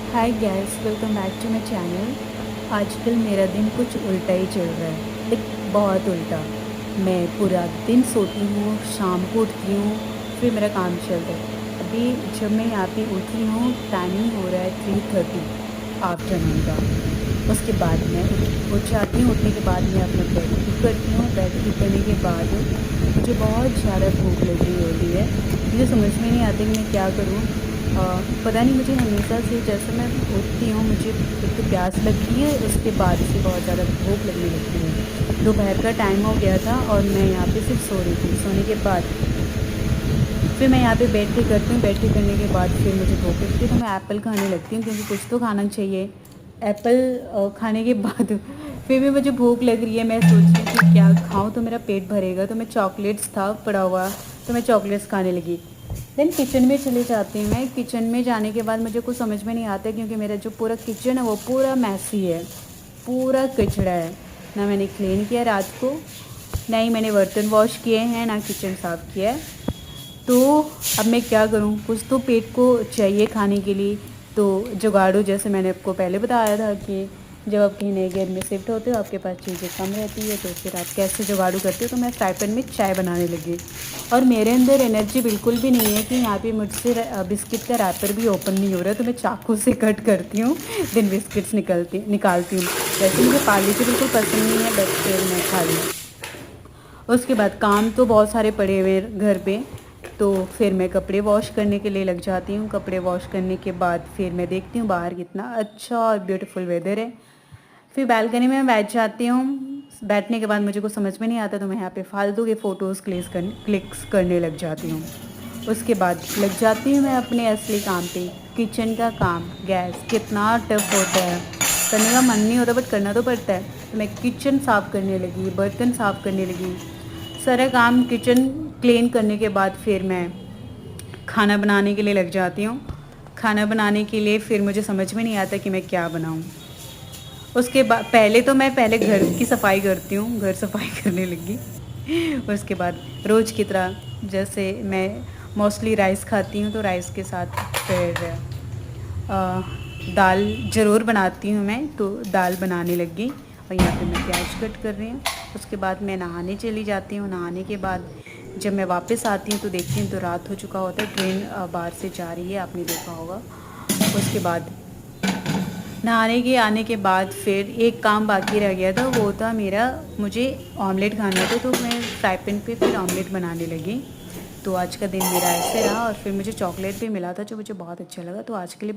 Hi guys, welcome back to my channel. आजकल मेरा दिन कुछ उल्टा ही चल रहा है, लाइक बहुत उल्टा। मैं पूरा दिन सोती हूँ, शाम को उठती हूँ, फिर मेरा काम चल रहा है। अभी जब मैं यहाँ पे उठी हूँ, टाइमिंग हो रहा है 3:30 आफ्टरनून का। उसके बाद मैं उठ जाती हूँ। उठने के बाद मैं अपना बेड ठीक करती हूँ। बेड ठीक करने के बाद मुझे बहुत ज़्यादा भूख लग रही होती है। मुझे समझ में नहीं आता कि मैं क्या करूँ। पता नहीं, मुझे हमेशा से जैसे मैं उठती हूँ मुझे एक तो प्यास लगती है, उसके बाद से बहुत ज़्यादा भूख लगने लगती है। दोपहर का टाइम हो गया था और मैं यहाँ पे सिर्फ सो रही थी। सोने के बाद फिर मैं यहाँ पे बेड ठीक करती हूँ। बेड ठीक करने के बाद फिर मुझे भूख लगती है तो मैं एप्पल खाने लगती हूँ, क्योंकि कुछ तो खाना चाहिए। एप्पल खाने के बाद फिर भी मुझे भूख लग रही है। मैं सोच रही हूँ कि क्या खाऊँ तो मेरा पेट भरेगा, तो मैं चॉकलेट्स था पड़ा हुआ, तो मैं चॉकलेट्स खाने लगी। देन किचन में चले जाती हूँ। मैं किचन में जाने के बाद मुझे कुछ समझ में नहीं आता, क्योंकि मेरा जो पूरा किचन है वो पूरा मैसी है, पूरा कचड़ा है। ना मैंने क्लीन किया रात को, ना ही मैंने बर्तन वॉश किए हैं, ना किचन साफ़ किया है। तो अब मैं क्या करूँ? कुछ तो पेट को चाहिए खाने के लिए। तो जुगाड़ू, जैसे मैंने आपको पहले बताया था कि जब आप कहीं नए घर में शिफ्ट होते हो, आपके पास चीज़ें कम रहती है, तो फिर आप कैसे जुगाड़ू करते हो। तो मैं फ्राई पैन में चाय बनाने लगी, और मेरे अंदर एनर्जी बिल्कुल भी नहीं है कि यहाँ पे मुझसे बिस्किट का रैपर भी ओपन नहीं हो रहा है। तो मैं चाकू से कट करती हूँ, देन बिस्किट्स निकालती हूँ। वैसे मुझे पार्ले-जी बिल्कुल पसंद नहीं है, बट फिर मैं खा ली। उसके बाद काम तो बहुत सारे पड़े हुए हैं घर पे, तो फिर मैं कपड़े वॉश करने के लिए लग जाती हूँ। कपड़े वॉश करने के बाद फिर मैं देखती हूँ बाहर कितना अच्छा और ब्यूटीफुल वेदर है। फिर बालकनी में बैठ जाती हूँ। बैठने के बाद मुझे कुछ समझ में नहीं आता, तो मैं यहाँ पे फालतू के फ़ोटोज़ क्लिक्स करने लग जाती हूँ। उसके बाद लग जाती हूँ मैं अपने असली काम पे, किचन का काम। गैस कितना टफ होता है, करने का मन नहीं होता बट करना तो पड़ता है। तो मैं किचन साफ़ करने लगी, बर्तन साफ़ करने लगी, सारा काम किचन क्लीन करने के बाद फिर मैं खाना बनाने के लिए लग जाती हूँ। खाना बनाने के लिए फिर मुझे समझ में नहीं आता कि मैं क्या बनाऊँ। उसके बाद पहले घर की सफाई करती हूँ, घर सफाई करने लगी। उसके बाद रोज़ की तरह जैसे मैं मोस्टली राइस खाती हूँ, तो राइस के साथ फिर अ, दाल ज़रूर बनाती हूँ मैं, तो दाल बनाने लगी। और यहाँ पे मैं प्याज कट कर रही हूँ। उसके बाद मैं नहाने चली जाती हूँ। नहाने के बाद जब मैं वापस आती हूँ तो देखती हूँ तो रात हो चुका होता है। ट्रेन बाहर से जा रही है, आपने देखा होगा। उसके बाद नहाने के आने के बाद फिर एक काम बाकी रह गया था, वो था मेरा, मुझे ऑमलेट खाना था। तो मैं फ्राई पैन पे फिर ऑमलेट बनाने लगी। तो आज का दिन मेरा ऐसे रहा, और फिर मुझे चॉकलेट भी मिला था जो मुझे बहुत अच्छा लगा। तो आज के लिए